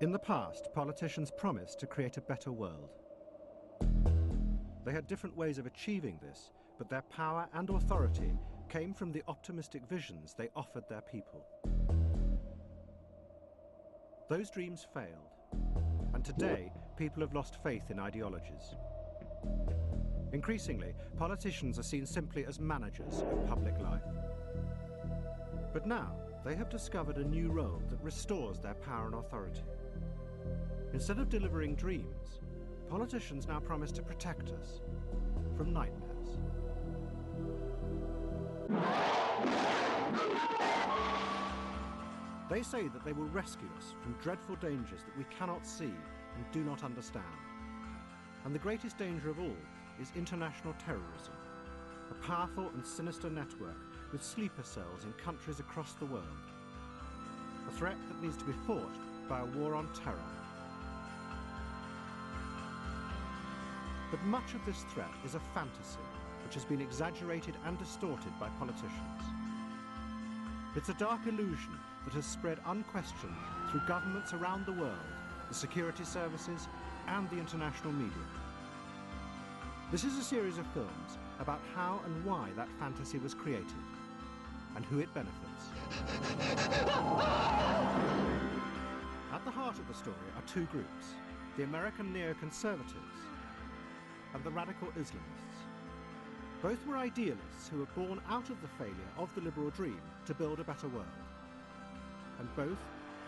In the past, politicians promised to create a better world. They had different ways of achieving this, but their power and authority came from the optimistic visions they offered their people. Those dreams failed, and today people have lost faith in ideologies. Increasingly, politicians are seen simply as managers of public life. But now, they have discovered a new role that restores their power and authority. Instead of delivering dreams, politicians now promise to protect us from nightmares. They say that they will rescue us from dreadful dangers that we cannot see and do not understand. And the greatest danger of all is international terrorism, a powerful and sinister network with sleeper cells in countries across the world. A threat that needs to be fought by a war on terror. But much of this threat is a fantasy which has been exaggerated and distorted by politicians. It's a dark illusion that has spread unquestioned through governments around the world, the security services, and the international media. This is a series of films about how and why that fantasy was created, and who it benefits. At the heart of the story are two groups, the American neoconservatives and the radical Islamists. Both were idealists who were born out of the failure of the liberal dream to build a better world. And both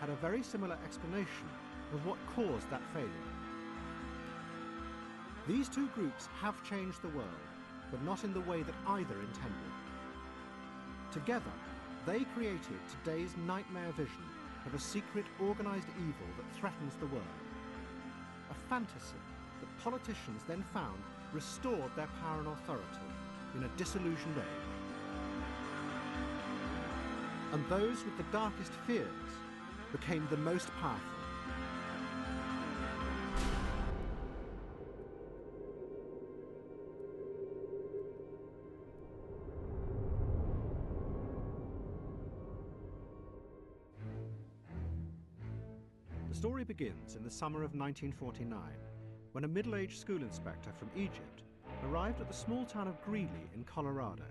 had a very similar explanation of what caused that failure. These two groups have changed the world, but not in the way that either intended. Together, they created today's nightmare vision of a secret, organized evil that threatens the world. A fantasy that politicians then found restored their power and authority in a disillusioned age. And those with the darkest fears became the most powerful. The story begins in the summer of 1949, when a middle-aged school inspector from Egypt arrived at the small town of Greeley in Colorado.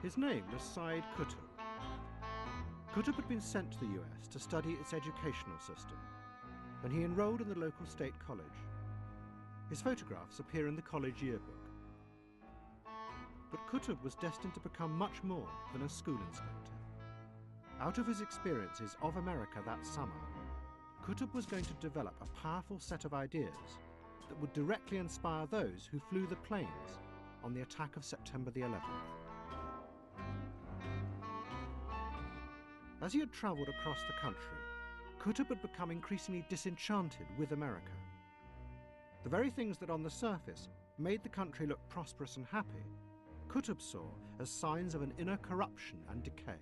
His name was Saeed Qutb. Qutb had been sent to the US to study its educational system, and he enrolled in the local state college. His photographs appear in the college yearbook. But Qutb was destined to become much more than a school inspector. Out of his experiences of America that summer, Qutb was going to develop a powerful set of ideas that would directly inspire those who flew the planes on the attack of September the 11th. As he had traveled across the country, Qutb had become increasingly disenchanted with America. The very things that on the surface made the country look prosperous and happy, Qutb saw as signs of an inner corruption and decay.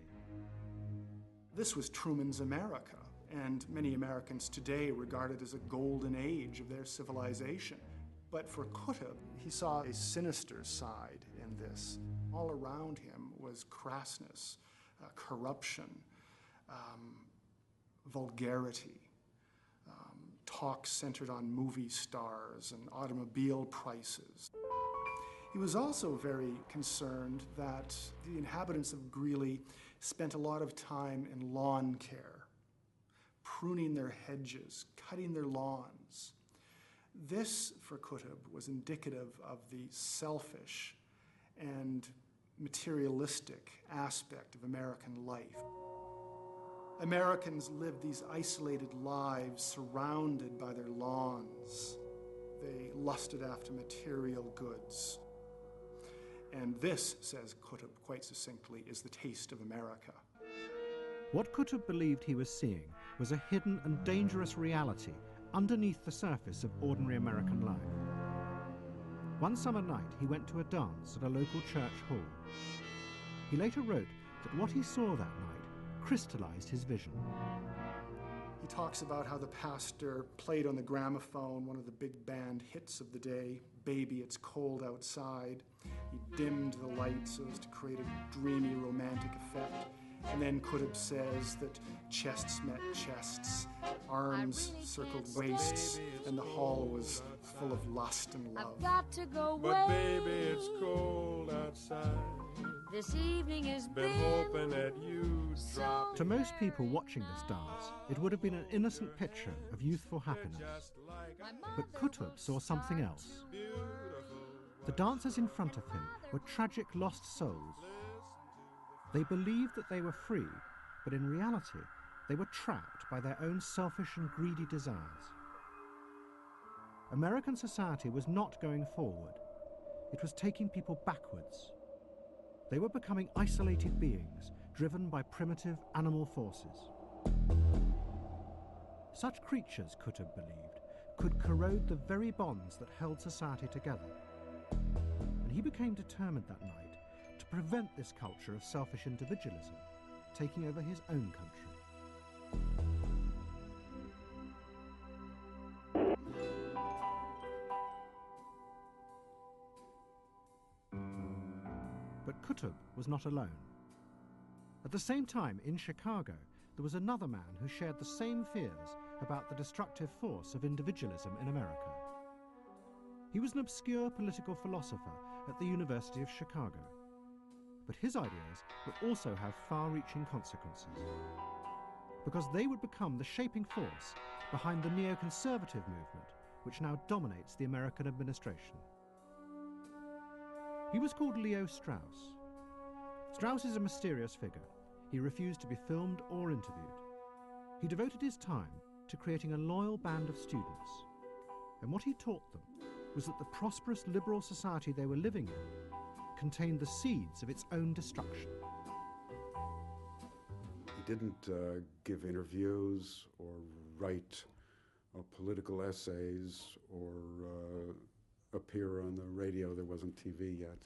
This was Truman's America, and many Americans today regard it as a golden age of their civilization. But for Qutb, he saw a sinister side in this. All around him was crassness, corruption, vulgarity, talk centered on movie stars and automobile prices. He was also very concerned that the inhabitants of Greeley spent a lot of time in lawn care, pruning their hedges, cutting their lawns. This, for Qutb, was indicative of the selfish and materialistic aspect of American life. Americans lived these isolated lives surrounded by their lawns. They lusted after material goods. And this, says Qutb quite succinctly, is the taste of America. What Qutb believed he was seeing was a hidden and dangerous reality underneath the surface of ordinary American life. One summer night, he went to a dance at a local church hall. He later wrote that what he saw that night crystallized his vision. He talks about how the pastor played on the gramophone one of the big band hits of the day, Baby, It's Cold Outside. He dimmed the lights so as to create a dreamy, romantic effect. And then Qutb says that chests met chests, arms circled waists, and the hall was full of lust and love. I've got to go But baby, it's cold outside. This evening has Been hoping that you'd drop. To most people watching this dance, it would have been an innocent picture of youthful happiness. But Qutb saw something else. The dancers in front of him were tragic lost souls. They believed that they were free, but in reality, they were trapped by their own selfish and greedy desires. American society was not going forward. It was taking people backwards. They were becoming isolated beings, driven by primitive animal forces. Such creatures, Qutb believed, could corrode the very bonds that held society together. And he became determined that night to prevent this culture of selfish individualism taking over his own country. But Qutb was not alone. At the same time, in Chicago, there was another man who shared the same fears about the destructive force of individualism in America. He was an obscure political philosopher at the University of Chicago. But his ideas would also have far-reaching consequences, because they would become the shaping force behind the neoconservative movement which now dominates the American administration. He was called Leo Strauss. Strauss is a mysterious figure. He refused to be filmed or interviewed. He devoted his time to creating a loyal band of students, and what he taught them was that the prosperous liberal society they were living in contained the seeds of its own destruction. He didn't give interviews or write political essays or appear on the radio. There wasn't TV yet,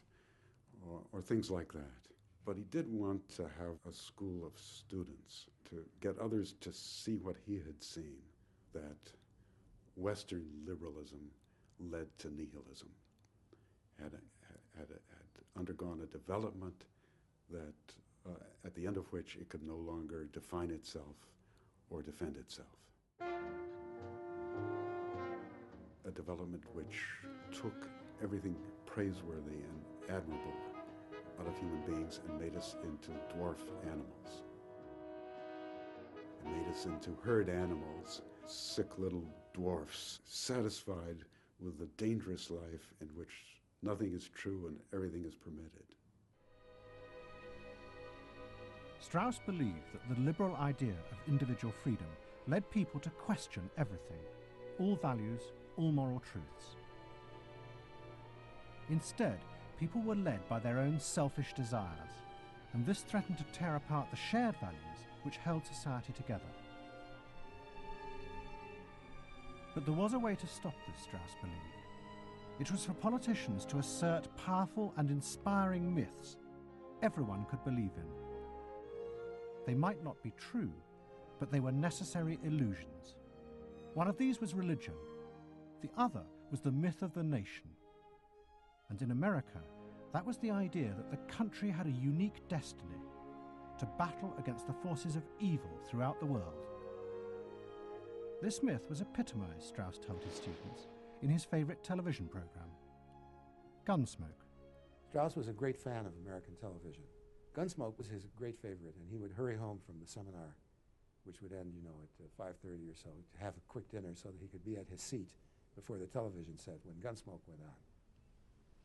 or things like that. But he did want to have a school of students to get others to see what he had seen, that Western liberalism led to nihilism, had undergone a development that, at the end of which it could no longer define itself or defend itself. A development which took everything praiseworthy and admirable out of human beings and made us into dwarf animals. It made us into herd animals, sick little dwarfs, satisfied with the dangerous life in which nothing is true and everything is permitted. Strauss believed that the liberal idea of individual freedom led people to question everything, all values, all moral truths. Instead, people were led by their own selfish desires, and this threatened to tear apart the shared values which held society together. But there was a way to stop this, Strauss believed. It was for politicians to assert powerful and inspiring myths everyone could believe in. They might not be true, but they were necessary illusions. One of these was religion. The other was the myth of the nation. And in America, that was the idea that the country had a unique destiny to battle against the forces of evil throughout the world. This myth was epitomized, Strauss told his students, in his favorite television program, Gunsmoke. Strauss was a great fan of American television. Gunsmoke was his great favorite, and he would hurry home from the seminar, which would end, at 5:30 or so, to have a quick dinner so that he could be at his seat before the television set when Gunsmoke went on.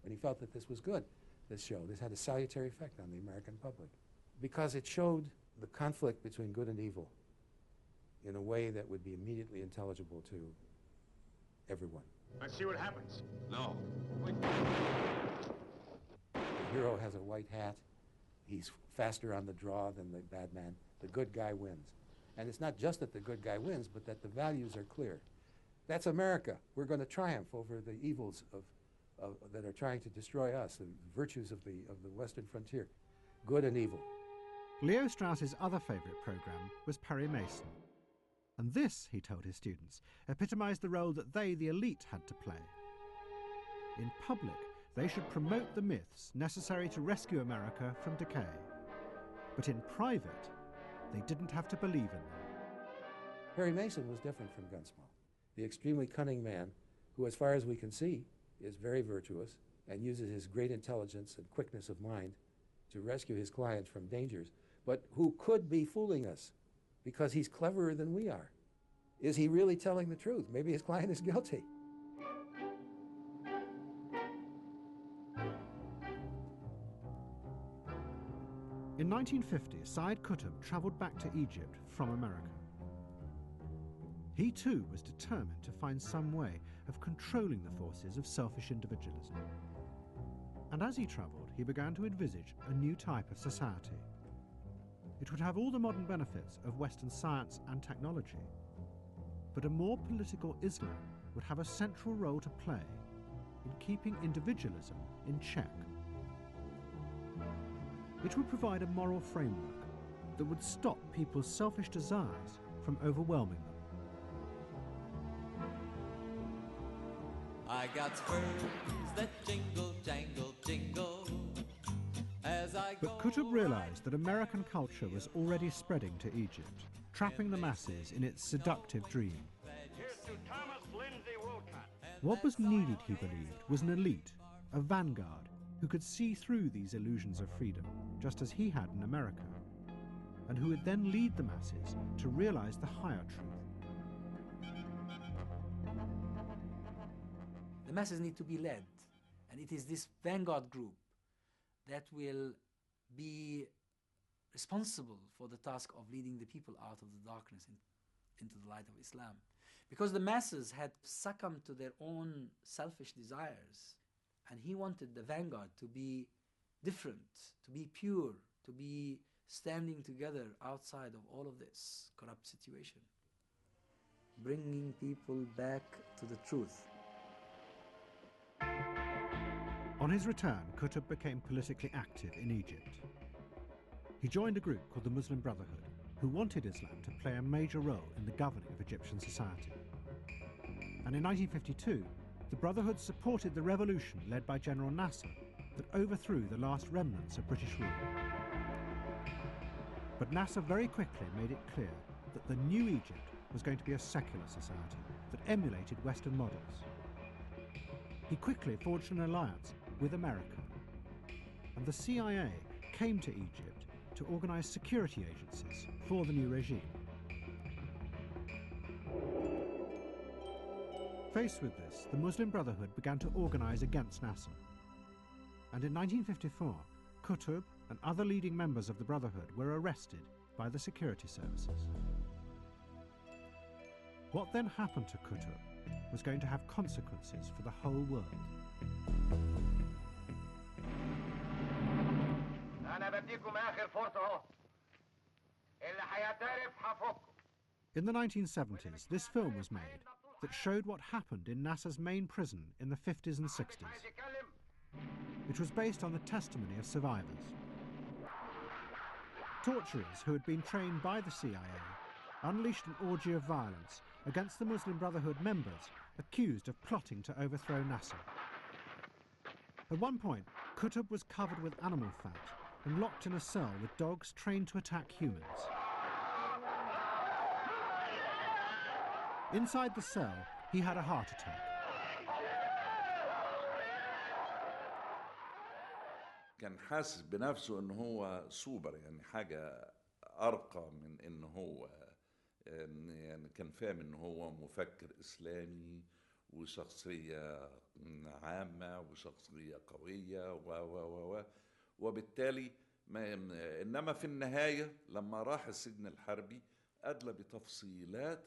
And he felt that this was good, this show. This had a salutary effect on the American public because it showed the conflict between good and evil in a way that would be immediately intelligible to everyone. Let's see what happens. No. The hero has a white hat. He's faster on the draw than the bad man. The good guy wins. And it's not just that the good guy wins, but that the values are clear. That's America. We're going to triumph over the evils that are trying to destroy us, the virtues of the Western frontier, good and evil. Leo Strauss's other favorite program was Perry Mason. And this, he told his students, epitomized the role that they, the elite, had to play. In public, they should promote the myths necessary to rescue America from decay. But in private, they didn't have to believe in them. Perry Mason was different from Gunsmoke, the extremely cunning man who, as far as we can see, is very virtuous and uses his great intelligence and quickness of mind to rescue his clients from dangers, but who could be fooling us because he's cleverer than we are. Is he really telling the truth? Maybe his client is guilty. In 1950, Said Qutb travelled back to Egypt from America. He too was determined to find some way of controlling the forces of selfish individualism. And as he travelled, he began to envisage a new type of society. It would have all the modern benefits of Western science and technology, but a more political Islam would have a central role to play in keeping individualism in check. It would provide a moral framework that would stop people's selfish desires from overwhelming them. I got spurs that jingle, jangle, jingle. But Qutb realized that American culture was already spreading to Egypt, trapping the masses in its seductive dream. What was needed, he believed, was an elite, a vanguard, who could see through these illusions of freedom, just as he had in America, and who would then lead the masses to realize the higher truth. The masses need to be led, and it is this vanguard group that will be responsible for the task of leading the people out of the darkness into the light of Islam. Because the masses had succumbed to their own selfish desires, and he wanted the vanguard to be different, to be pure, to be standing together outside of all of this corrupt situation, bringing people back to the truth. On his return, Qutb became politically active in Egypt. He joined a group called the Muslim Brotherhood, who wanted Islam to play a major role in the governing of Egyptian society. And in 1952, the Brotherhood supported the revolution led by General Nasser that overthrew the last remnants of British rule. But Nasser very quickly made it clear that the new Egypt was going to be a secular society that emulated Western models. He quickly forged an alliance with America, and the CIA came to Egypt to organize security agencies for the new regime. Faced with this, the Muslim Brotherhood began to organize against Nasser. And in 1954, Qutb and other leading members of the Brotherhood were arrested by the security services. What then happened to Qutb was going to have consequences for the whole world. In the 1970s, this film was made that showed what happened in Nasser's main prison in the 50s and 60s. It was based on the testimony of survivors. Torturers who had been trained by the CIA unleashed an orgy of violence against the Muslim Brotherhood members accused of plotting to overthrow Nasser. At one point, Qutb was covered with animal fat and locked in a cell with dogs trained to attack humans. Inside the cell, he had a heart attack. كان حاسس بنفسه إنه هو سوبر، يعني حاجة أرقى من إنه هو، يعني كان فاهم إنه هو مفكر إسلامي وشخصية عامة وشخصية قوية وبالتالي إنما في النهاية لما راح السجن الحربي أدلى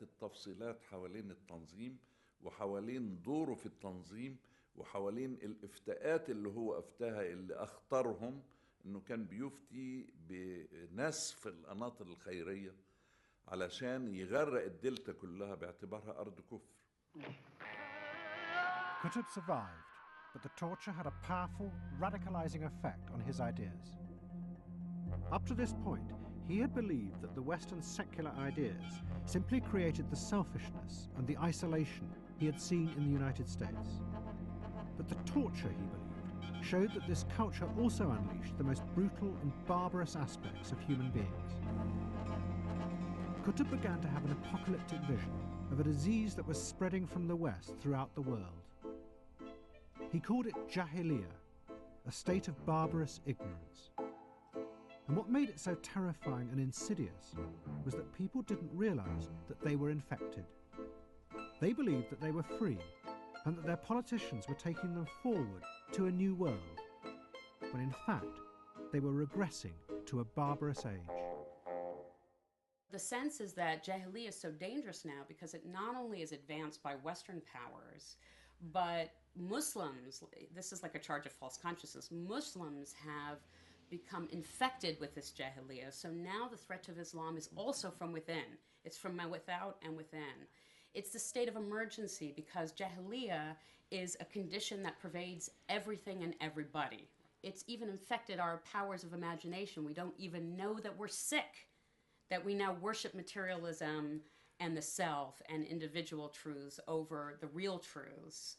التفصيلات حوالين التنظيم وحوالين دوره في التنظيم وحوالين الافتاءات اللي هو افتاها اللي اخطرهم انه كان بيفتي بنسف القناطر الخيرية علشان يغرق الدلتا كلها باعتبارها ارض كفر. Qutb survived, but the torture had a powerful, radicalizing effect on his ideas. Up to this point, he had believed that the Western secular ideas simply created the selfishness and the isolation he had seen in the United States. But the torture, he believed, showed that this culture also unleashed the most brutal and barbarous aspects of human beings. Qutb began to have an apocalyptic vision of a disease that was spreading from the west throughout the world. He called it Jahiliyyah, a state of barbarous ignorance. And what made it so terrifying and insidious was that people didn't realize that they were infected. They believed that they were free and that their politicians were taking them forward to a new world, when in fact they were regressing to a barbarous age. The sense is that Jahiliyyah is so dangerous now because it not only is advanced by Western powers, but Muslims, this is like a charge of false consciousness, Muslims have become infected with this Jahiliyyah. So now the threat to Islam is also from within. It's from without and within. It's the state of emergency because Jahiliyyah is a condition that pervades everything and everybody. It's even infected our powers of imagination. We don't even know that we're sick, that we now worship materialism and the self and individual truths over the real truths.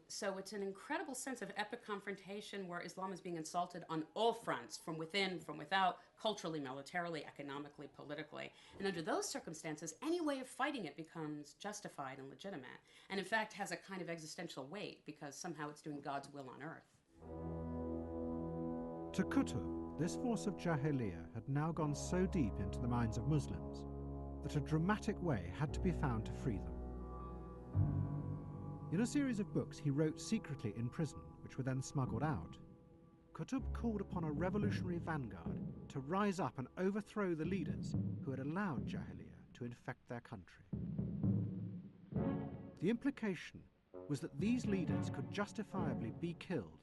So it's an incredible sense of epic confrontation where Islam is being insulted on all fronts, from within, from without, culturally, militarily, economically, politically. And under those circumstances, any way of fighting it becomes justified and legitimate. And in fact, has a kind of existential weight because somehow it's doing God's will on earth. To Qutb, this force of Jahiliyyah had now gone so deep into the minds of Muslims that a dramatic way had to be found to free them. In a series of books he wrote secretly in prison, which were then smuggled out, Qutb called upon a revolutionary vanguard to rise up and overthrow the leaders who had allowed Jahiliyyah to infect their country. The implication was that these leaders could justifiably be killed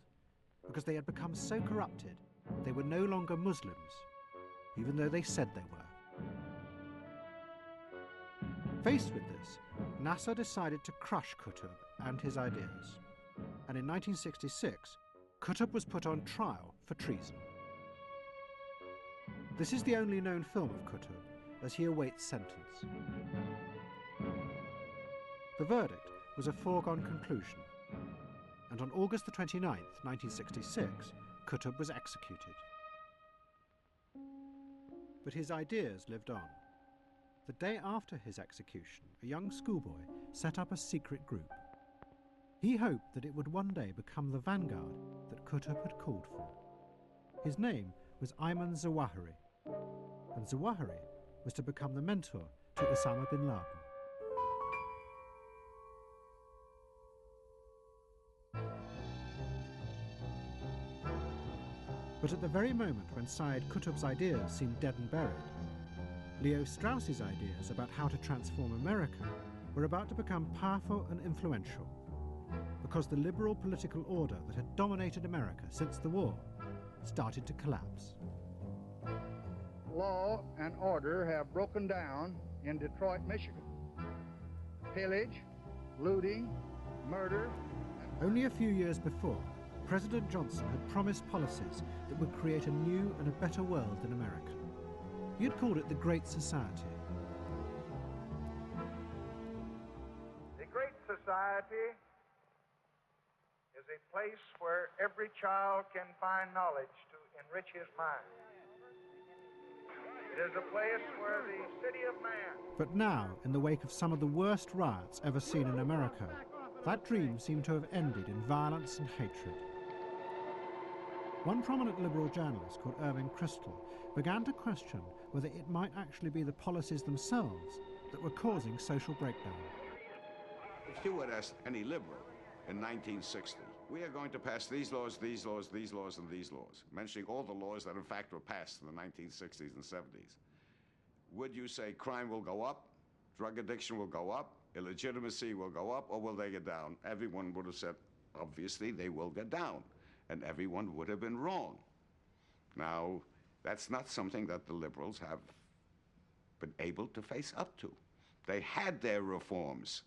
because they had become so corrupted they were no longer Muslims, even though they said they were. Faced with this, Nasser decided to crush Qutb and his ideas, and in 1966, Qutb was put on trial for treason. This is the only known film of Qutb as he awaits sentence. The verdict was a foregone conclusion, and on August the 29th, 1966, Qutb was executed. But his ideas lived on. The day after his execution, a young schoolboy set up a secret group. He hoped that it would one day become the vanguard that Qutb had called for. His name was Ayman Zawahiri, and Zawahiri was to become the mentor to Osama bin Laden. But at the very moment when Syed Qutb's ideas seemed dead and buried, Leo Strauss's ideas about how to transform America were about to become powerful and influential, because the liberal political order that had dominated America since the war started to collapse. Law and order have broken down in Detroit, Michigan. Pillage, looting, murder. Only a few years before, President Johnson had promised policies that would create a new and a better world in America. He had called it the Great Society. The Great Society is a place where every child can find knowledge to enrich his mind. It is a place where the city of man... But now, in the wake of some of the worst riots ever seen in America, that dream seemed to have ended in violence and hatred. One prominent liberal journalist called Irving Kristol began to question whether it might actually be the policies themselves that were causing social breakdown. If you would ask any liberal in 1960, we are going to pass these laws, these laws, these laws, and these laws, mentioning all the laws that in fact were passed in the 1960s and 70s. Would you say crime will go up, drug addiction will go up, illegitimacy will go up, or will they get down? Everyone would have said, obviously, they will get down, and everyone would have been wrong. Now, that's not something that the liberals have been able to face up to. They had their reforms,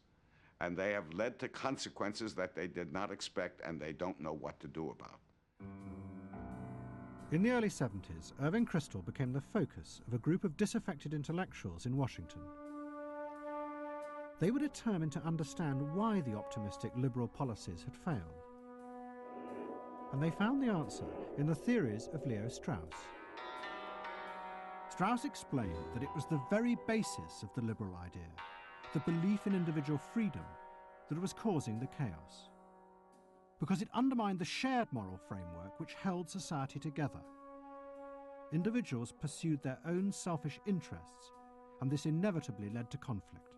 and they have led to consequences that they did not expect, and they don't know what to do about. In the early 70s, Irving Kristol became the focus of a group of disaffected intellectuals in Washington. They were determined to understand why the optimistic liberal policies had failed. and they found the answer in the theories of Leo Strauss. Strauss explained that it was the very basis of the liberal idea, the belief in individual freedom, that was causing the chaos, because it undermined the shared moral framework which held society together. Individuals pursued their own selfish interests, and this inevitably led to conflict.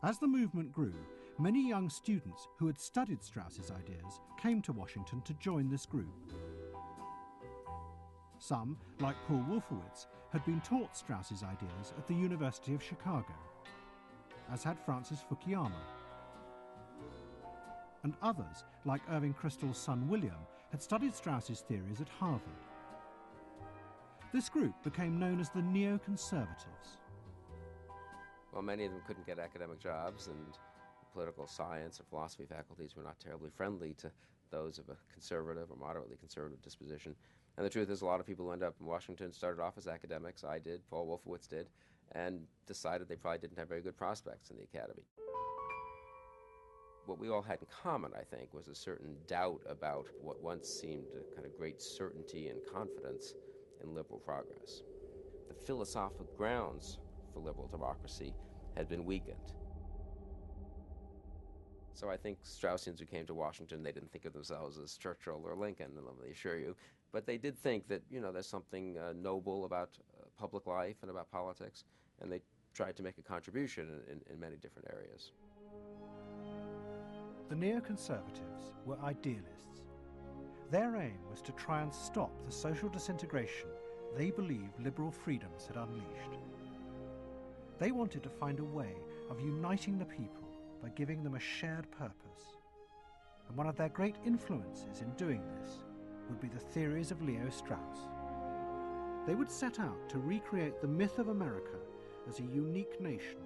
As the movement grew, many young students who had studied Strauss's ideas came to Washington to join this group. Some, like Paul Wolfowitz, had been taught Strauss's ideas at the University of Chicago, as had Francis Fukuyama. And others, like Irving Kristol's son William, had studied Strauss's theories at Harvard. This group became known as the neoconservatives. Well, many of them couldn't get academic jobs, and political science or philosophy faculties were not terribly friendly to those of a conservative or moderately conservative disposition. And the truth is, a lot of people who end up in Washington started off as academics. I did, Paul Wolfowitz did, and decided they probably didn't have very good prospects in the academy. What we all had in common, I think, was a certain doubt about what once seemed a kind of great certainty and confidence in liberal progress. The philosophic grounds for liberal democracy had been weakened. So I think Straussians who came to Washington, they didn't think of themselves as Churchill or Lincoln, let me assure you, but they did think that, you know, there's something noble about public life and about politics, and they tried to make a contribution in many different areas. The neoconservatives were idealists. Their aim was to try and stop the social disintegration they believed liberal freedoms had unleashed. They wanted to find a way of uniting the people by giving them a shared purpose. And one of their great influences in doing this would be the theories of Leo Strauss. They would set out to recreate the myth of America as a unique nation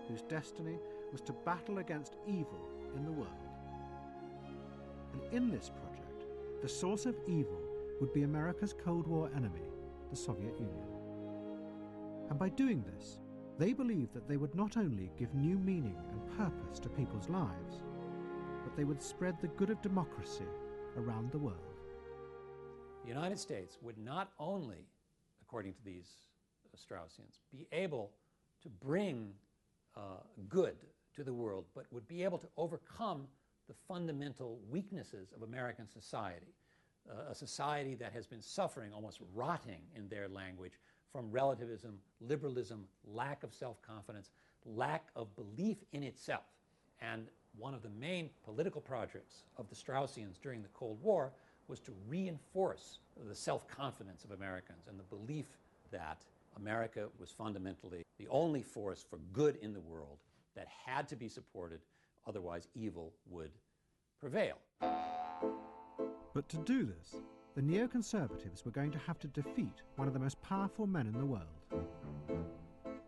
whose destiny was to battle against evil in the world. And in this project, the source of evil would be America's Cold War enemy, the Soviet Union. And by doing this, they believed that they would not only give new meaning and purpose to people's lives, but they would spread the good of democracy around the world. The United States would not only, according to these Straussians, be able to bring good to the world, but would be able to overcome the fundamental weaknesses of American society, a society that has been suffering, almost rotting in their language, from relativism, liberalism, lack of self-confidence, lack of belief in itself. And one of the main political projects of the Straussians during the Cold War was to reinforce the self-confidence of Americans and the belief that America was fundamentally the only force for good in the world that had to be supported, otherwise evil would prevail. But to do this, the neoconservatives were going to have to defeat one of the most powerful men in the world.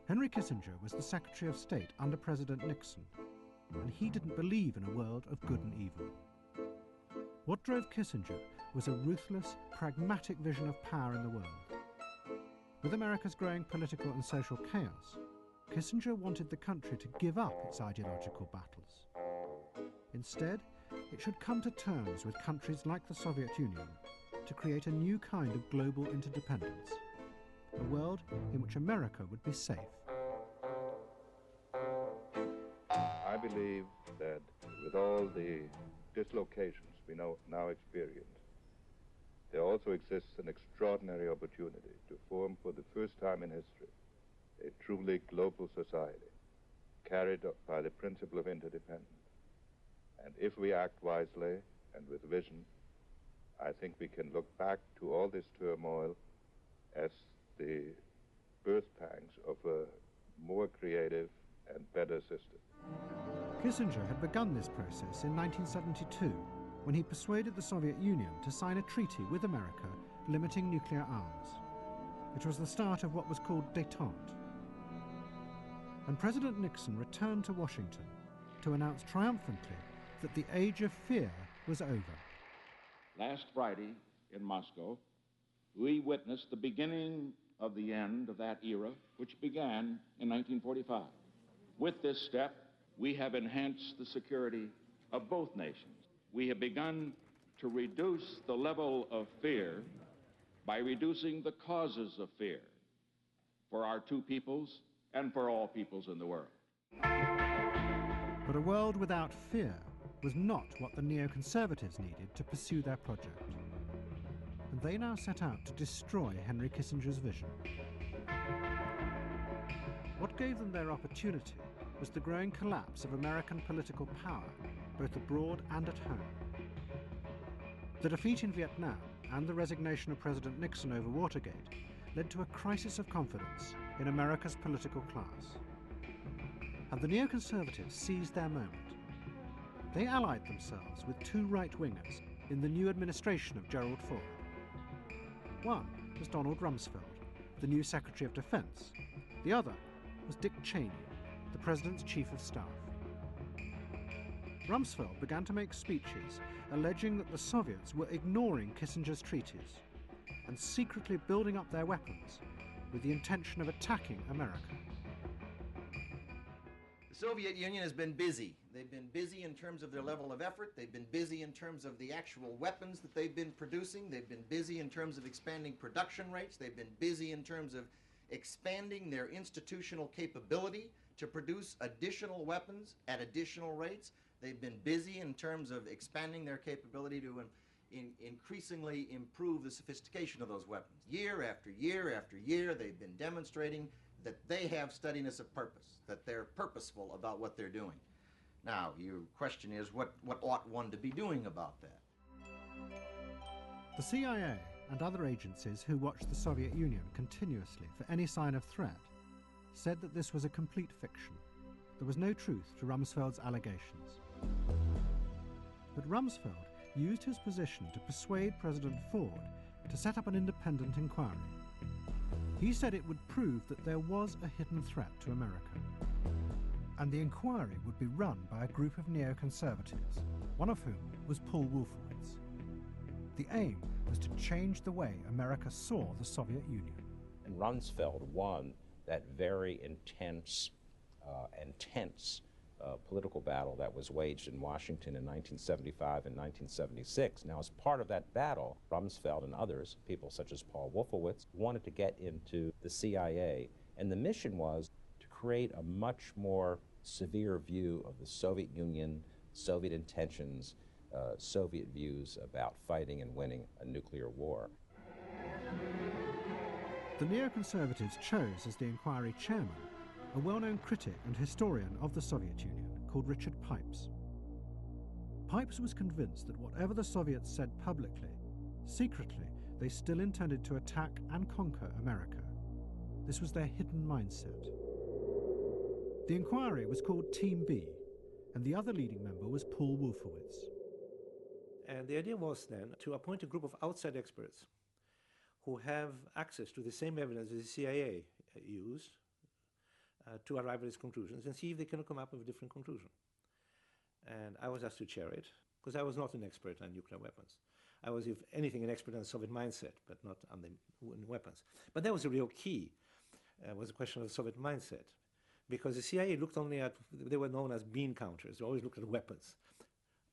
Henry Kissinger was the Secretary of State under President Nixon, and he didn't believe in a world of good and evil. What drove Kissinger was a ruthless, pragmatic vision of power in the world. With America's growing political and social chaos, Kissinger wanted the country to give up its ideological battles. Instead, it should come to terms with countries like the Soviet Union to create a new kind of global interdependence, a world in which America would be safe. I believe that with all the dislocations we now experience, there also exists an extraordinary opportunity to form for the first time in history a truly global society carried by the principle of interdependence. And if we act wisely and with vision, I think we can look back to all this turmoil as the birth pangs of a more creative and better system. Kissinger had begun this process in 1972 when he persuaded the Soviet Union to sign a treaty with America limiting nuclear arms. It was the start of what was called détente. And President Nixon returned to Washington to announce triumphantly that the age of fear was over. Last Friday in Moscow, we witnessed the beginning of the end of that era, which began in 1945. With this step, we have enhanced the security of both nations. we have begun to reduce the level of fear by reducing the causes of fear for our two peoples and for all peoples in the world. But a world without fear was not what the neoconservatives needed to pursue their project. And they now set out to destroy Henry Kissinger's vision. What gave them their opportunity was the growing collapse of American political power, both abroad and at home. The defeat in Vietnam and the resignation of President Nixon over Watergate led to a crisis of confidence in America's political class. And the neoconservatives seized their moment. They allied themselves with two right-wingers in the new administration of Gerald Ford. One was Donald Rumsfeld, the new Secretary of Defense. The other was Dick Cheney, the President's Chief of Staff. Rumsfeld began to make speeches alleging that the Soviets were ignoring Kissinger's treaties and secretly building up their weapons with the intention of attacking America. The Soviet Union has been busy. They've been busy in terms of their level of effort. They've been busy in terms of the actual weapons that they've been producing. They've been busy in terms of expanding production rates. They've been busy in terms of expanding their institutional capability to produce additional weapons at additional rates. They've been busy in terms of expanding their capability to increasingly improve the sophistication of those weapons. Year after year after year, they've been demonstrating that they have steadiness of purpose, that they're purposeful about what they're doing. Now, your question is, what ought one to be doing about that? The CIA and other agencies who watched the Soviet Union continuously for any sign of threat said that this was a complete fiction. There was no truth to Rumsfeld's allegations. But Rumsfeld used his position to persuade President Ford to set up an independent inquiry. He said it would prove that there was a hidden threat to America. And the inquiry would be run by a group of neoconservatives, one of whom was Paul Wolfowitz. The aim was to change the way America saw the Soviet Union. And Rumsfeld won that very intense and tense political battle that was waged in Washington in 1975 and 1976. Now, as part of that battle, Rumsfeld and others, people such as Paul Wolfowitz, wanted to get into the CIA, and the mission was to create a much more severe view of the Soviet Union, Soviet intentions, Soviet views about fighting and winning a nuclear war. The neoconservatives chose as the inquiry chairman a well-known critic and historian of the Soviet Union called Richard Pipes. Pipes was convinced that whatever the Soviets said publicly, secretly they still intended to attack and conquer America. This was their hidden mindset. The inquiry was called Team B, and the other leading member was Paul Wolfowitz. And the idea was then to appoint a group of outside experts who have access to the same evidence as the CIA used to arrive at its conclusions and see if they can come up with a different conclusion. And I was asked to chair it, because I was not an expert on nuclear weapons. I was, if anything, an expert on the Soviet mindset, but not on the weapons. But that was a real key, was a question of the Soviet mindset, because the CIA looked only at, they were known as bean counters, they always looked at weapons.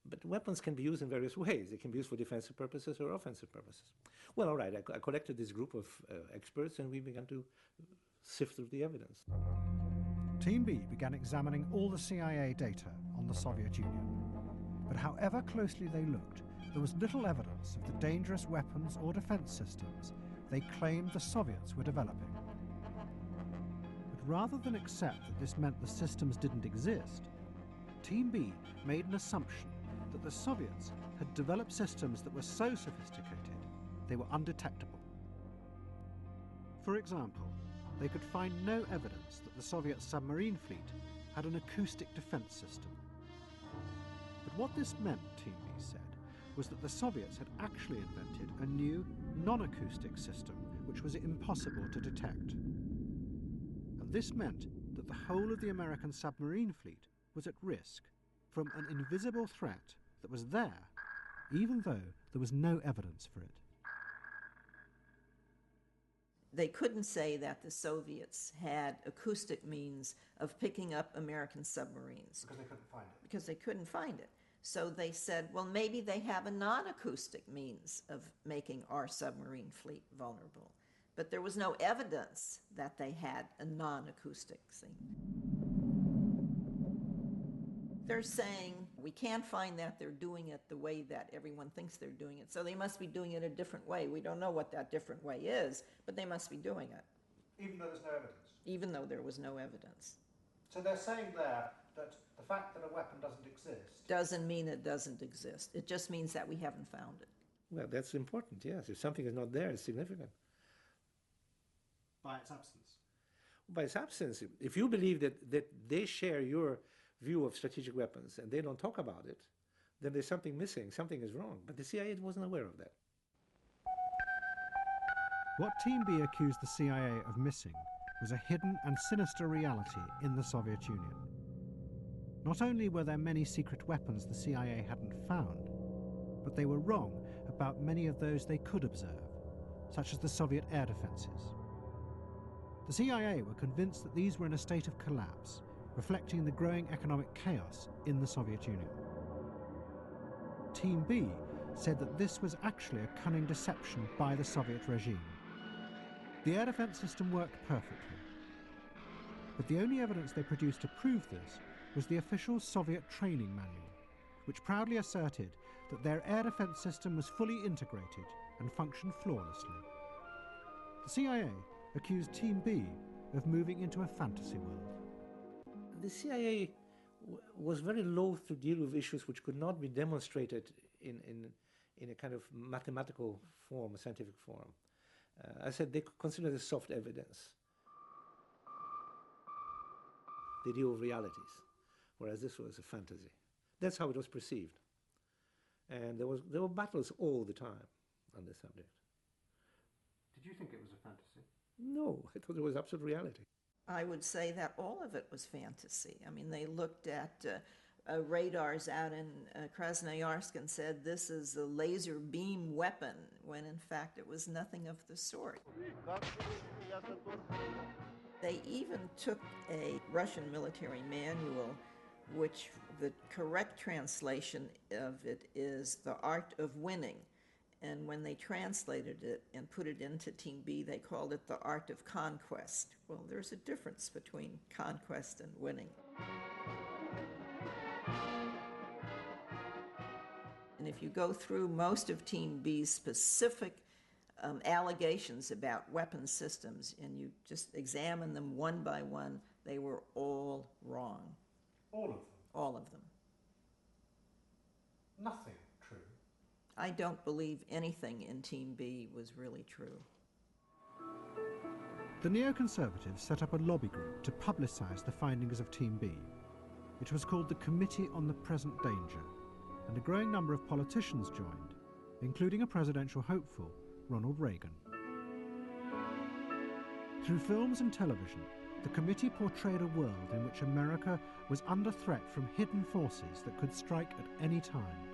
But weapons can be used in various ways. They can be used for defensive purposes or offensive purposes. Well, all right, I collected this group of experts, and we began to sift through the evidence. Team B began examining all the CIA data on the Soviet Union. But however closely they looked, there was little evidence of the dangerous weapons or defense systems they claimed the Soviets were developing. But rather than accept that this meant the systems didn't exist, Team B made an assumption that the Soviets had developed systems that were so sophisticated they were undetectable. For example, they could find no evidence that the Soviet submarine fleet had an acoustic defense system. But what this meant, Team B said, was that the Soviets had actually invented a new non-acoustic system which was impossible to detect. And this meant that the whole of the American submarine fleet was at risk from an invisible threat that was there, even though there was no evidence for it. They couldn't say that the Soviets had acoustic means of picking up American submarines. Because they couldn't find it. Because they couldn't find it. So they said, well, maybe they have a non-acoustic means of making our submarine fleet vulnerable. But there was no evidence that they had a non-acoustic thing. They're saying we can't find that they're doing it the way that everyone thinks they're doing it, so they must be doing it a different way. We don't know what that different way is, but they must be doing it. Even though there's no evidence? Even though there was no evidence. So they're saying there that the fact that a weapon doesn't exist doesn't mean it doesn't exist. It just means that we haven't found it. Well, that's important, yes. If something is not there, it's significant. by its absence. By its absence, if you believe that they share your view of strategic weapons and they don't talk about it, then there's something missing, something is wrong. But the CIA wasn't aware of that. What Team B accused the CIA of missing was a hidden and sinister reality in the Soviet Union. Not only were there many secret weapons the CIA hadn't found, but they were wrong about many of those they could observe, such as the Soviet air defenses. The CIA were convinced that these were in a state of collapse, reflecting the growing economic chaos in the Soviet Union. Team B said that this was actually a cunning deception by the Soviet regime. The air defense system worked perfectly, but the only evidence they produced to prove this was the official Soviet training manual, which proudly asserted that their air defense system was fully integrated and functioned flawlessly. The CIA accused Team B of moving into a fantasy world. The CIA was very loath to deal with issues which could not be demonstrated in a kind of mathematical form, a scientific form. I said they consider this soft evidence. They deal with realities, whereas this was a fantasy. That's how it was perceived. And there were battles all the time on this subject. Did you think it was a fantasy? No, I thought it was absolute reality. I would say that all of it was fantasy. I mean, they looked at radars out in Krasnoyarsk and said, this is a laser beam weapon, when in fact it was nothing of the sort. They even took a Russian military manual, which the correct translation of it is The Art of Winning. And when they translated it and put it into Team B, they called it The Art of Conquest. Well, there's a difference between conquest and winning. And if you go through most of Team B's specific allegations about weapon systems and you just examine them one by one, they were all wrong. All of them? All of them. Nothing true? I don't believe anything in Team B was really true. The neoconservatives set up a lobby group to publicise the findings of Team B. It was called the Committee on the Present Danger, and a growing number of politicians joined, including a presidential hopeful, Ronald Reagan. Through films and television, the committee portrayed a world in which America was under threat from hidden forces that could strike at any time.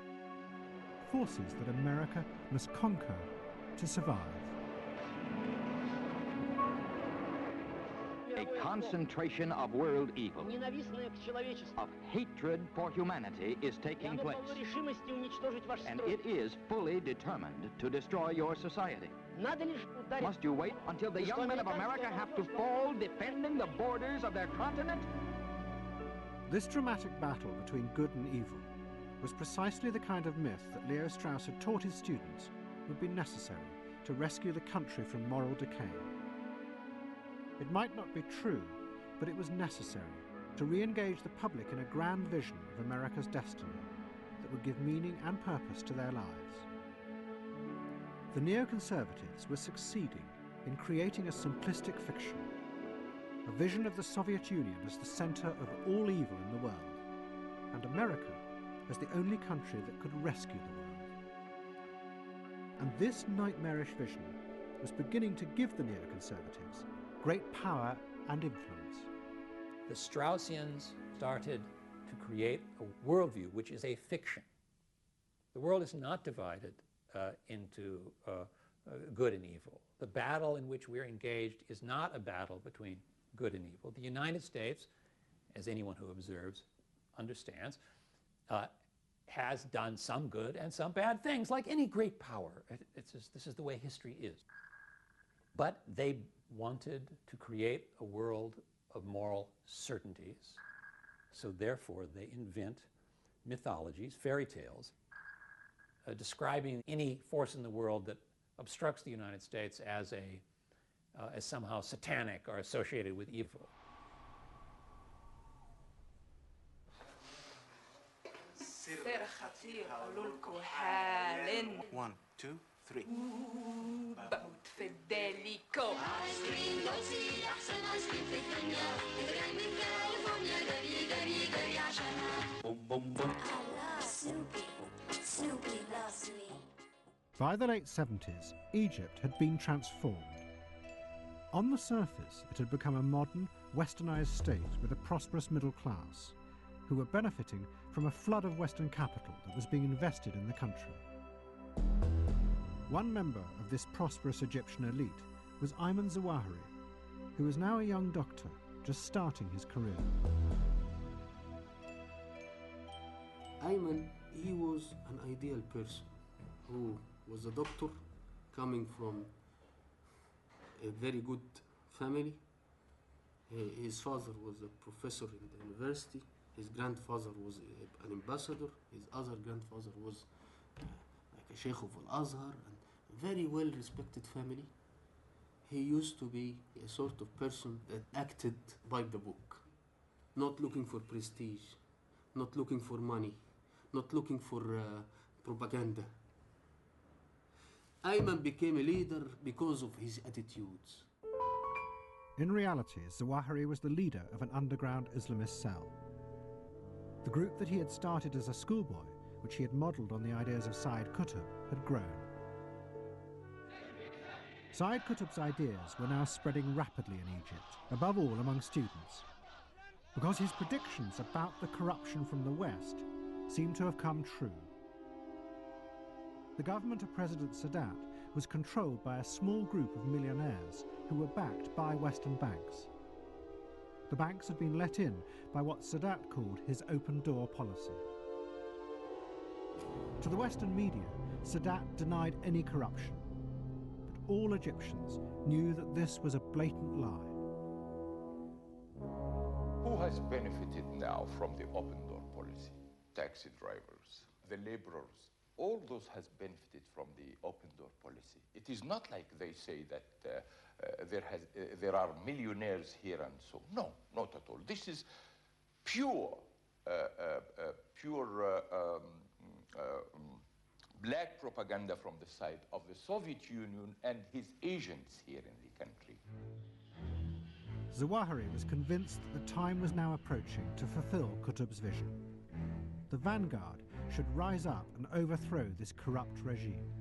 Forces that America must conquer to survive. A concentration of world evil, of hatred for humanity is taking place. And it is fully determined to destroy your society. Must you wait until the young men of America have to fall defending the borders of their continent? This dramatic battle between good and evil was precisely the kind of myth that Leo Strauss had taught his students would be necessary to rescue the country from moral decay. It might not be true, but it was necessary to re-engage the public in a grand vision of America's destiny that would give meaning and purpose to their lives. The neoconservatives were succeeding in creating a simplistic fiction, a vision of the Soviet Union as the center of all evil in the world, and America as the only country that could rescue the world. And this nightmarish vision was beginning to give the neoconservatives great power and influence. The Straussians started to create a worldview which is a fiction. The world is not divided into good and evil. The battle in which we're engaged is not a battle between good and evil. The United States, as anyone who observes understands, has done some good and some bad things, like any great power. This is the way history is. But they wanted to create a world of moral certainties, so therefore they invent mythologies, fairy tales, describing any force in the world that obstructs the United States as somehow satanic or associated with evil. One, two, three. By the late 70s, Egypt had been transformed. On the surface, it had become a modern, westernized state with a prosperous middle class, who were benefiting from a flood of Western capital that was being invested in the country. One member of this prosperous Egyptian elite was Ayman Zawahiri, who was now a young doctor, just starting his career. Ayman, he was an ideal person who was a doctor coming from a very good family. His father was a professor in the university. His grandfather was an ambassador. His other grandfather was like a Sheikh of Al-Azhar, and a very well-respected family. He used to be a sort of person that acted by the book, not looking for prestige, not looking for money, not looking for propaganda. Ayman became a leader because of his attitudes. In reality, Zawahiri was the leader of an underground Islamist cell. The group that he had started as a schoolboy, which he had modelled on the ideas of Sayyid Qutb, had grown. Sayyid Qutb's ideas were now spreading rapidly in Egypt, above all among students, because his predictions about the corruption from the West seemed to have come true. The government of President Sadat was controlled by a small group of millionaires who were backed by Western banks. The banks had been let in by what Sadat called his open-door policy. To the Western media, Sadat denied any corruption, but all Egyptians knew that this was a blatant lie. Who has benefited now from the open-door policy? Taxi drivers, the laborers, all those has benefited from the open-door policy. It is not like they say that there are millionaires here and so. No, not at all. This is pure black propaganda from the side of the Soviet Union and his agents here in the country. Zawahiri was convinced that the time was now approaching to fulfill Qutb's vision. The vanguard should rise up and overthrow this corrupt regime.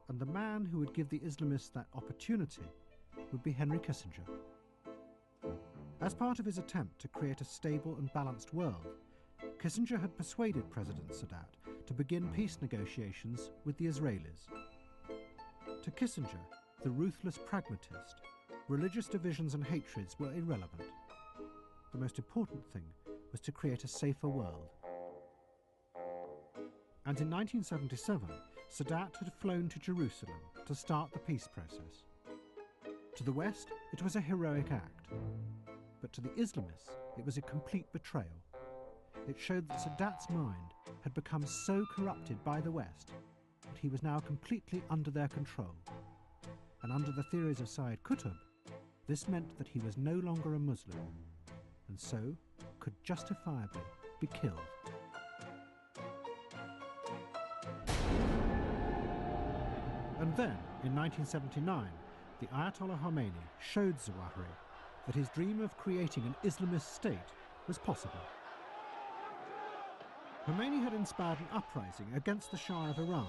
And the man who would give the Islamists that opportunity would be Henry Kissinger. As part of his attempt to create a stable and balanced world, Kissinger had persuaded President Sadat to begin peace negotiations with the Israelis. To Kissinger, the ruthless pragmatist, religious divisions and hatreds were irrelevant. The most important thing was to create a safer world. And in 1977, Sadat had flown to Jerusalem to start the peace process. To the West, it was a heroic act. But to the Islamists, it was a complete betrayal. It showed that Sadat's mind had become so corrupted by the West that he was now completely under their control. And under the theories of Sayyid Qutb, this meant that he was no longer a Muslim, and so could justifiably be killed. And then, in 1979, the Ayatollah Khomeini showed Zawahiri that his dream of creating an Islamist state was possible. Khomeini had inspired an uprising against the Shah of Iran.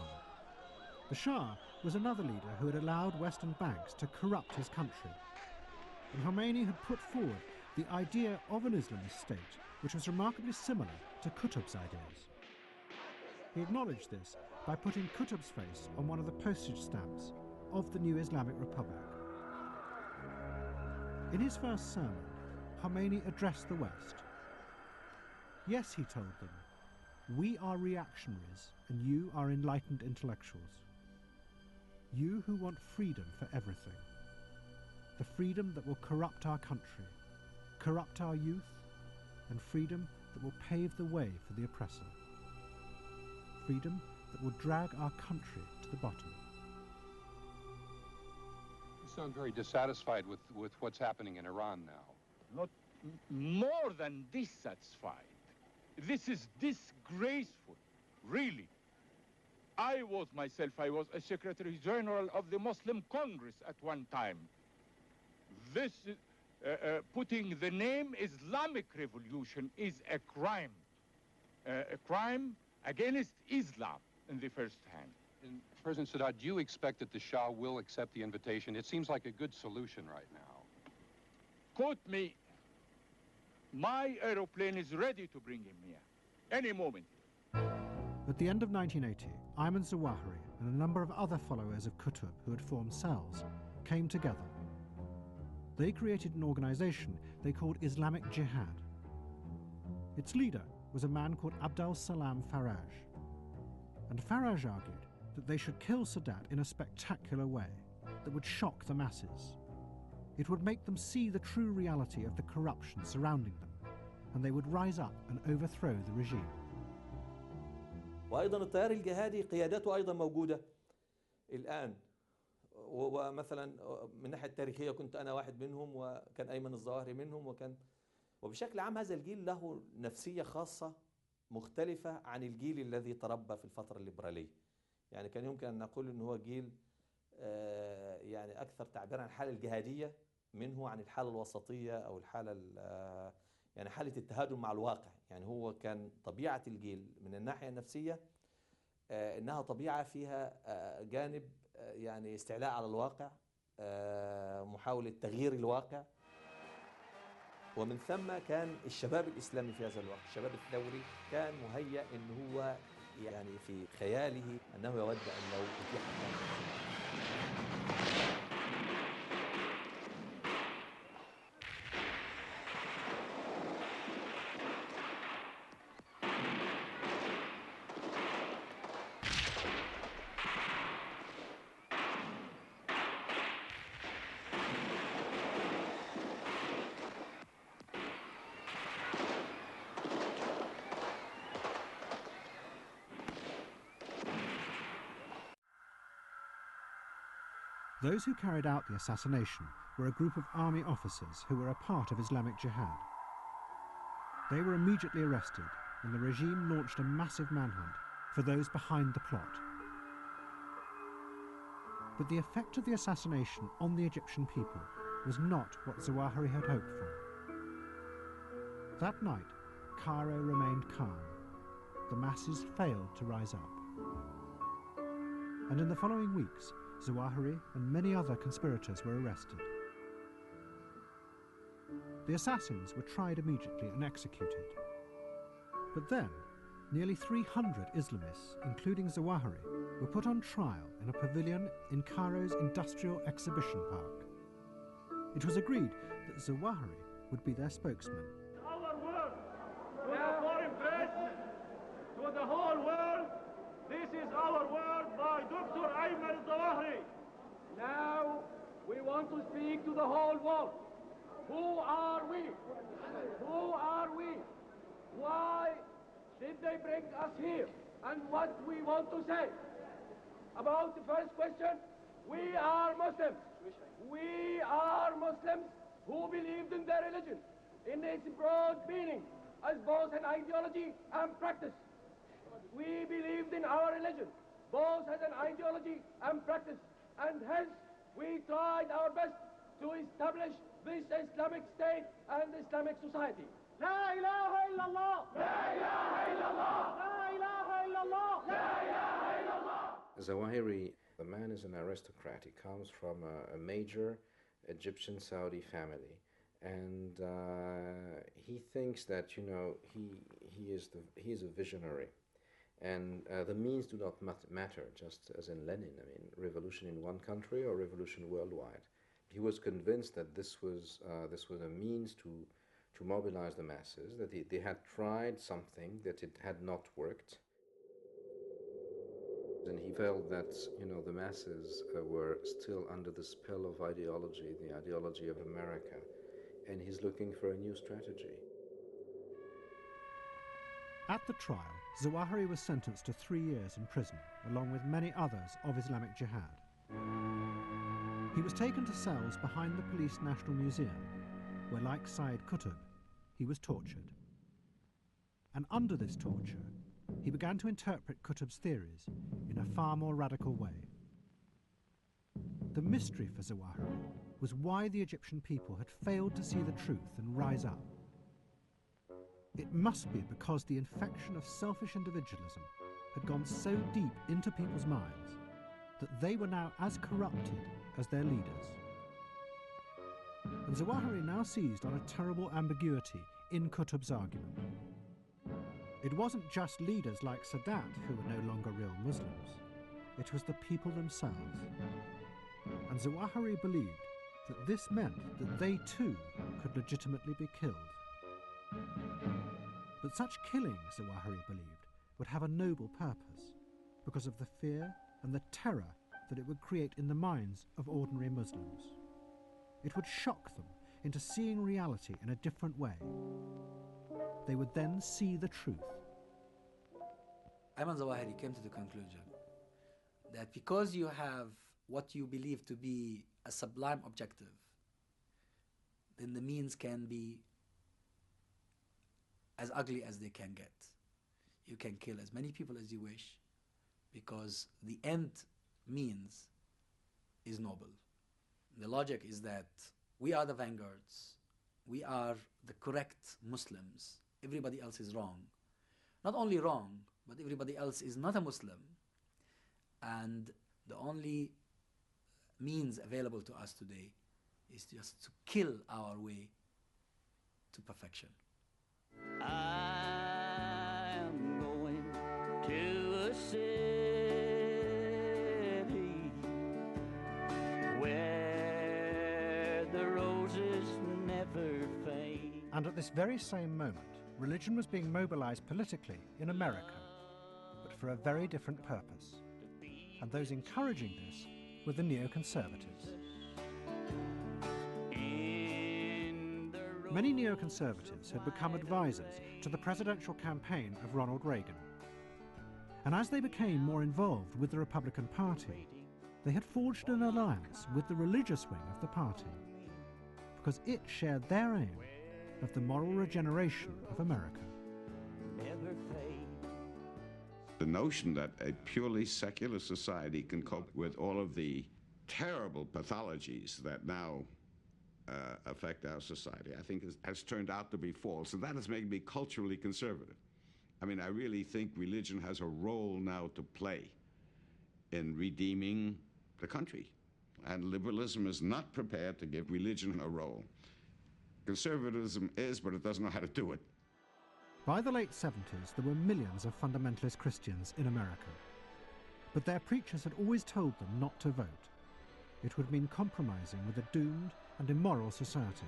The Shah was another leader who had allowed Western banks to corrupt his country. And Khomeini had put forward the idea of an Islamist state, which was remarkably similar to Qutb's ideas. He acknowledged this by putting Qutb's face on one of the postage stamps of the new Islamic Republic. In his first sermon, Khomeini addressed the West. Yes, he told them, we are reactionaries and you are enlightened intellectuals. You who want freedom for everything. The freedom that will corrupt our country, corrupt our youth, and freedom that will pave the way for the oppressor. Freedom that will drag our country to the bottom. You sound very dissatisfied with what's happening in Iran now. Not more than dissatisfied. This is disgraceful, really. I was a Secretary General of the Muslim Congress at one time. This, putting the name Islamic Revolution is a crime against Islam in the first hand. And President Sadat, do you expect that the Shah will accept the invitation? It seems like a good solution right now. Quote me, my aeroplane is ready to bring him here, any moment. At the end of 1980, Ayman Zawahiri and a number of other followers of Qutb who had formed cells came together. They created an organization they called Islamic Jihad. Its leader was a man called Abdel Salam Faraj. And Faraj argued that they should kill Sadat in a spectacular way that would shock the masses. It would make them see the true reality of the corruption surrounding them, and they would rise up and overthrow the regime. وأيضا التيار الجهادي قيادته أيضا موجودة الآن، ومثلا من الناحية التاريخية كنت أنا واحد منهم وكان أيمن الظواهري منهم، وبشكل عام هذا الجيل له نفسية خاصة مختلفة عن الجيل الذي تربى في الفترة الليبرالية. يعني كان يمكن أن نقول أنه هو جيل يعني أكثر تعبيرا عن الحالة الجهادية منه عن الحالة الوسطية أو الحالة يعني حالة التهادم مع الواقع. يعني هو كان طبيعة الجيل من الناحية النفسية إنها طبيعة فيها جانب يعني استعلاء على الواقع، محاولة تغيير الواقع، ومن ثم كان الشباب الإسلامي في هذا الوقت، الشباب الثوري كان مهيأ إن هو يعني في خياله أنه يود أن لو أتيح له. Those who carried out the assassination were a group of army officers who were a part of Islamic Jihad. They were immediately arrested, and the regime launched a massive manhunt for those behind the plot. But the effect of the assassination on the Egyptian people was not what Zawahiri had hoped for. That night, Cairo remained calm. The masses failed to rise up. And in the following weeks, Zawahiri and many other conspirators were arrested. The assassins were tried immediately and executed. But then, nearly 300 Islamists, including Zawahiri, were put on trial in a pavilion in Cairo's Industrial Exhibition Park. It was agreed that Zawahiri would be their spokesman. Our word to the foreign press, to the whole world, this is our word by Dr. Ayman Zawahiri. Now, we want to speak to the whole world. Who are we? Who are we? Why did they bring us here? And what we want to say? About the first question, we are Muslims. We are Muslims who believed in their religion, in its broad meaning, as both an ideology and practice. We believed in our religion, both as an ideology and practice, and hence we tried our best to establish this Islamic state and Islamic society. La ilaha illallah! La ilaha illallah! La ilaha illallah! La ilaha illallah! Zawahiri, the man is an aristocrat. He comes from a major Egyptian Saudi family. And he thinks that, you know, he is a visionary. And the means do not matter, just as in Lenin. I mean, revolution in one country or revolution worldwide. He was convinced that this was a means to mobilize the masses, that they had tried something, that it had not worked. And he felt that, the masses were still under the spell of ideology, the ideology of America, and he's looking for a new strategy. At the trial, Zawahiri was sentenced to 3 years in prison, along with many others of Islamic Jihad. He was taken to cells behind the Police National Museum, where, like Sayyid Qutb, he was tortured. And under this torture, he began to interpret Qutb's theories in a far more radical way. The mystery for Zawahiri was why the Egyptian people had failed to see the truth and rise up. It must be because the infection of selfish individualism had gone so deep into people's minds that they were now as corrupted as their leaders. And Zawahiri now seized on a terrible ambiguity in Qutb's argument. It wasn't just leaders like Sadat who were no longer real Muslims. It was the people themselves. And Zawahiri believed that this meant that they too could legitimately be killed. But such killing, Zawahiri believed, would have a noble purpose because of the fear and the terror that it would create in the minds of ordinary Muslims. It would shock them into seeing reality in a different way. They would then see the truth. Ayman Zawahiri came to the conclusion that because you have what you believe to be a sublime objective, then the means can be as ugly as they can get. You can kill as many people as you wish because the end means is noble. The logic is that we are the vanguards, we are the correct Muslims, everybody else is wrong. Not only wrong, but everybody else is not a Muslim, and the only means available to us today is just to kill our way to perfection. I am going to a city where the roses never fade. And at this very same moment, religion was being mobilized politically in America, but for a very different purpose. And those encouraging this were the neoconservatives. Many neoconservatives had become advisors to the presidential campaign of Ronald Reagan. And as they became more involved with the Republican Party, they had forged an alliance with the religious wing of the party, because it shared their aim of the moral regeneration of America. The notion that a purely secular society can cope with all of the terrible pathologies that now affect our society, I think has turned out to be false, and that has made me culturally conservative. I mean, I really think religion has a role now to play in redeeming the country, and liberalism is not prepared to give religion a role. Conservatism is, but it doesn't know how to do it. By the late 70s, there were millions of fundamentalist Christians in America. But their preachers had always told them not to vote. It would mean compromising with a doomed and immoral society.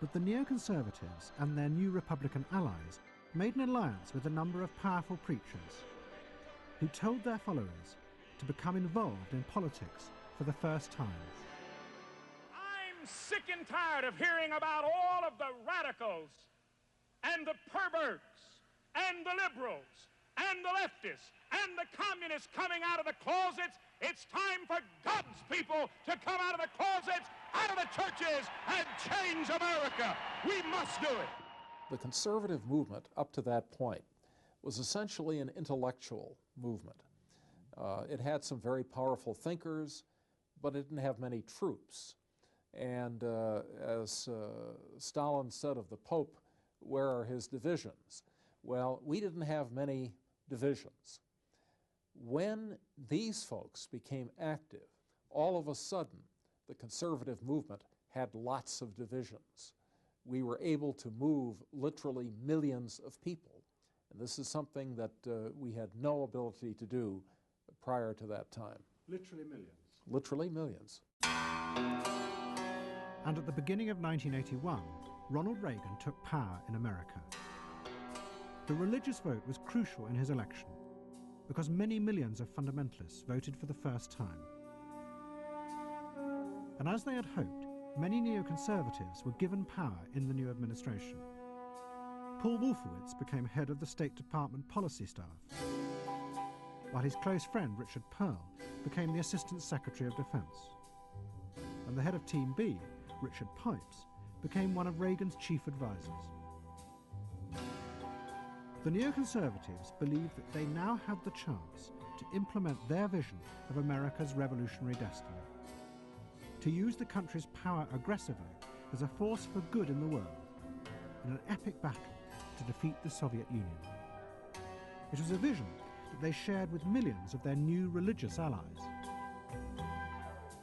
But the neoconservatives and their new Republican allies made an alliance with a number of powerful preachers who told their followers to become involved in politics for the first time. I'm sick and tired of hearing about all of the radicals and the perverts and the liberals and the leftists and the communists coming out of the closets. It's time for God's people to come out of the closets, out of the churches, and change America. We must do it. The conservative movement up to that point was essentially an intellectual movement. It had some very powerful thinkers, but it didn't have many troops. And as Stalin said of the Pope, where are his divisions? Well, we didn't have many divisions. When these folks became active, all of a sudden, the conservative movement had lots of divisions. We were able to move literally millions of people. And this is something that we had no ability to do prior to that time. Literally millions. Literally millions. And at the beginning of 1981, Ronald Reagan took power in America. The religious vote was crucial in his election because many millions of fundamentalists voted for the first time. And as they had hoped, many neoconservatives were given power in the new administration. Paul Wolfowitz became head of the State Department policy staff, while his close friend Richard Pearl became the Assistant Secretary of Defense. And the head of Team B, Richard Pipes, became one of Reagan's chief advisors. The neoconservatives believed that they now had the chance to implement their vision of America's revolutionary destiny, to use the country's power aggressively as a force for good in the world, in an epic battle to defeat the Soviet Union. It was a vision that they shared with millions of their new religious allies.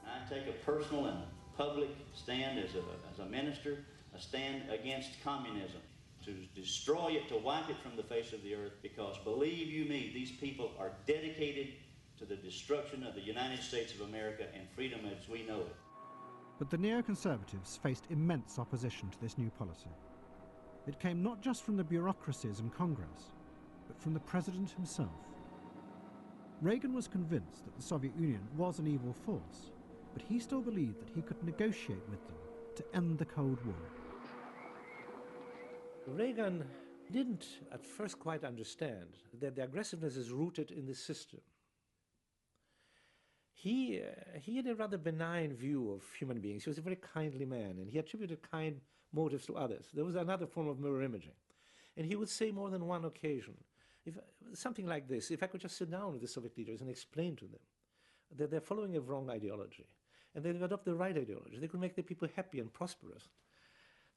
I take a personal and public stand as a minister, a stand against communism, to destroy it, to wipe it from the face of the earth, because believe you me, these people are dedicated to the destruction of the United States of America and freedom as we know it. But the neoconservatives faced immense opposition to this new policy. It came not just from the bureaucracies and Congress, but from the president himself. Reagan was convinced that the Soviet Union was an evil force, but he still believed that he could negotiate with them to end the Cold War. Reagan didn't at first quite understand that the aggressiveness is rooted in the system. He had a rather benign view of human beings. He was a very kindly man, and he attributed kind motives to others. There was another form of mirror imaging. And he would say more than one occasion, something like this: if I could just sit down with the Soviet leaders and explain to them that they're following a wrong ideology, and they've adopted the right ideology, they could make the people happy and prosperous.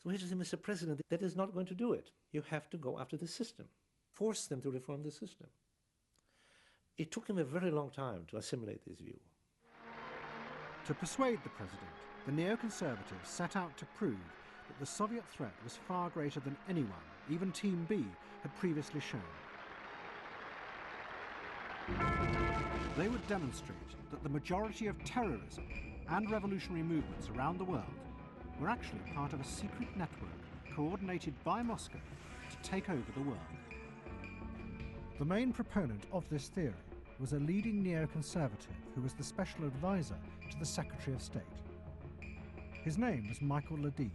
So he said, Mr. President, that is not going to do it. You have to go after the system. Force them to reform the system. It took him a very long time to assimilate this view. To persuade the president, the neoconservatives set out to prove that the Soviet threat was far greater than anyone, even Team B, had previously shown. They would demonstrate that the majority of terrorism and revolutionary movements around the world were actually part of a secret network coordinated by Moscow to take over the world. The main proponent of this theory was a leading neoconservative who was the special advisor to the Secretary of State. His name was Michael Ledeen,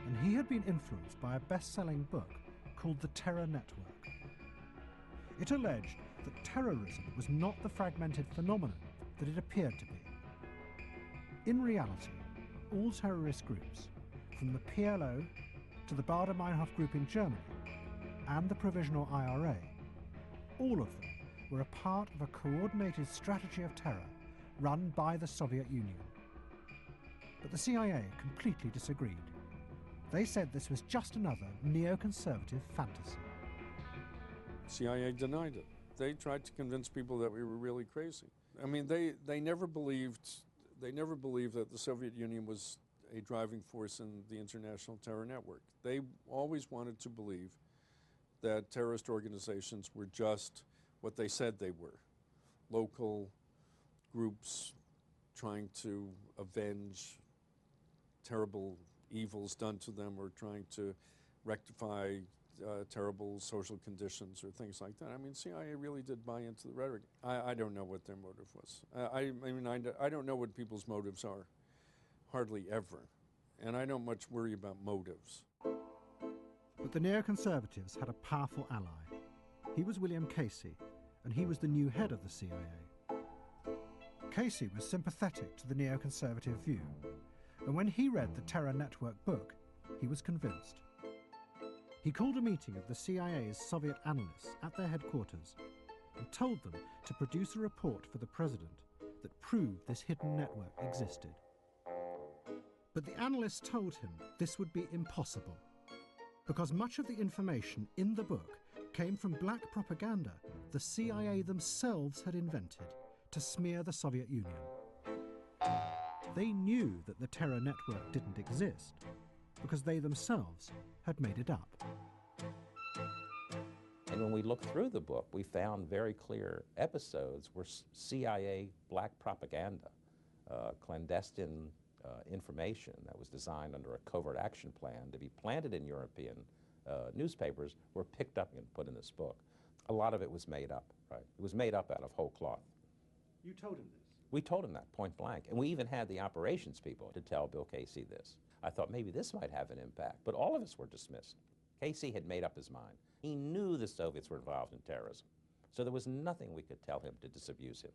and he had been influenced by a best-selling book called The Terror Network. It alleged that terrorism was not the fragmented phenomenon that it appeared to be. In reality, all terrorist groups, from the PLO to the Baader-Meinhof group in Germany and the Provisional IRA, all of them were a part of a coordinated strategy of terror run by the Soviet Union. But the CIA completely disagreed. They said this was just another neoconservative fantasy. CIA denied it. They tried to convince people that we were really crazy. I mean, they never believed that the Soviet Union was a driving force in the international terror network. They always wanted to believe that terrorist organizations were just what they said they were, local groups trying to avenge terrible evils done to them or trying to rectify terrible social conditions or things like that. I mean, CIA really did buy into the rhetoric. I don't know what their motive was. I don't know what people's motives are, hardly ever. And I don't much worry about motives. But the neoconservatives had a powerful ally. He was William Casey, and he was the new head of the CIA. Casey was sympathetic to the neoconservative view, and when he read the Terror Network book, he was convinced. He called a meeting of the CIA's Soviet analysts at their headquarters and told them to produce a report for the president that proved this hidden network existed. But the analysts told him this would be impossible, because much of the information in the book came from black propaganda the CIA themselves had invented to smear the Soviet Union. They knew that the terror network didn't exist, because they themselves had made it up. And when we looked through the book, we found very clear episodes where CIA black propaganda, clandestine information that was designed under a covert action plan to be planted in European newspapers were picked up and put in this book. A lot of it was made up, right? It was made up out of whole cloth. You told him this? We told him that point blank, and we even had the operations people to tell Bill Casey this. I thought maybe this might have an impact, but all of us were dismissed. Casey had made up his mind. He knew the Soviets were involved in terrorism, so there was nothing we could tell him to disabuse him.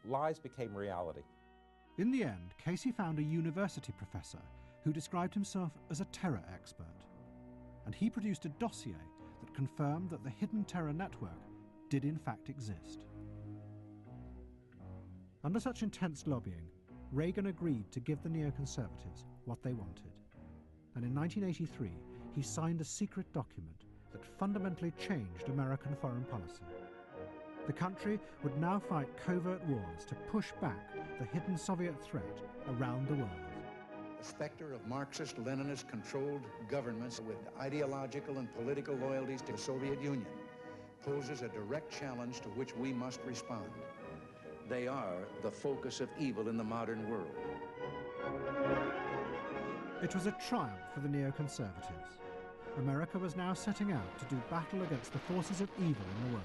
Lies became reality. In the end, Casey found a university professor who described himself as a terror expert, and he produced a dossier that confirmed that the hidden terror network did in fact exist. Under such intense lobbying, Reagan agreed to give the neoconservatives what they wanted. And in 1983, he signed a secret document that fundamentally changed American foreign policy. The country would now fight covert wars to push back the hidden Soviet threat around the world. The specter of Marxist-Leninist controlled governments with ideological and political loyalties to the Soviet Union poses a direct challenge to which we must respond. They are the focus of evil in the modern world. It was a triumph for the neoconservatives. America was now setting out to do battle against the forces of evil in the world.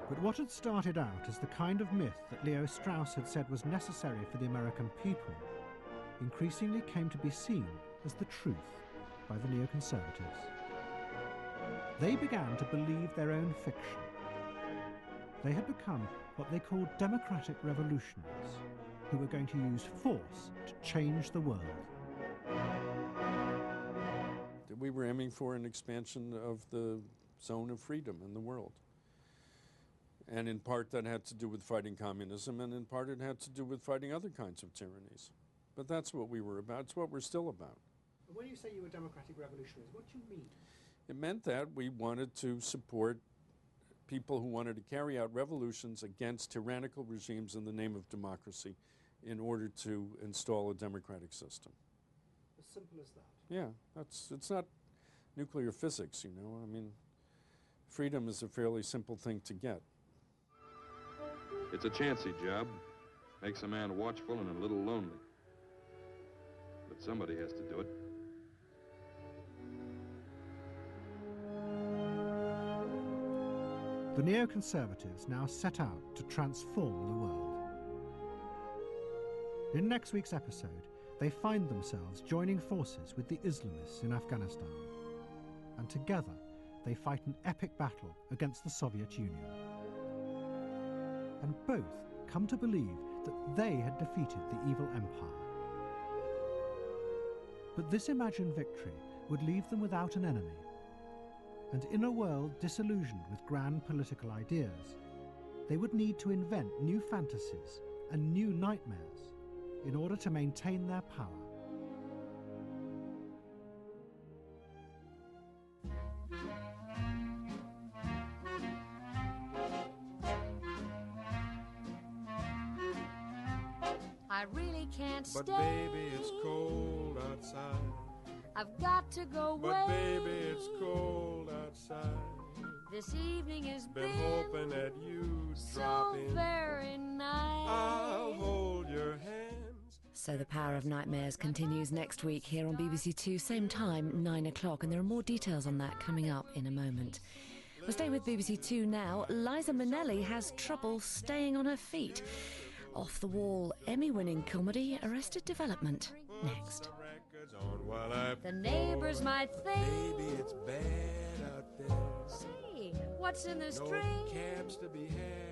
But what had started out as the kind of myth that Leo Strauss had said was necessary for the American people increasingly came to be seen as the truth by the neoconservatives. They began to believe their own fiction. They had become what they called democratic revolutionaries, who were going to use force to change the world. We were aiming for an expansion of the zone of freedom in the world. And in part that had to do with fighting communism, and in part it had to do with fighting other kinds of tyrannies. But that's what we were about. It's what we're still about. When you say you were democratic revolutionaries, what do you mean? It meant that we wanted to support people who wanted to carry out revolutions against tyrannical regimes in the name of democracy in order to install a democratic system. As simple as that? Yeah, it's not nuclear physics, you know. I mean, freedom is a fairly simple thing to get. It's a chancy job. Makes a man watchful and a little lonely. But somebody has to do it. The neoconservatives now set out to transform the world. In next week's episode, they find themselves joining forces with the Islamists in Afghanistan. And together, they fight an epic battle against the Soviet Union. And both come to believe that they had defeated the evil empire. But this imagined victory would leave them without an enemy. And in a world disillusioned with grand political ideas, they would need to invent new fantasies and new nightmares in order to maintain their power. I really can't stay. But baby, it's cold outside. I've got to go away. But baby, it's cold outside. This evening has been hoping that you'd so drop in. very nice. I'll hold your hands. So The Power of Nightmares continues next week here on BBC Two, same time, 9 o'clock, and there are more details on that coming up in a moment. We'll stay with BBC Two now. Liza Minnelli has trouble staying on her feet. Off the wall, Emmy-winning comedy Arrested Development next. The neighbors might think, Baby, it's bad out there. see what's in this No drink. cabs to be had.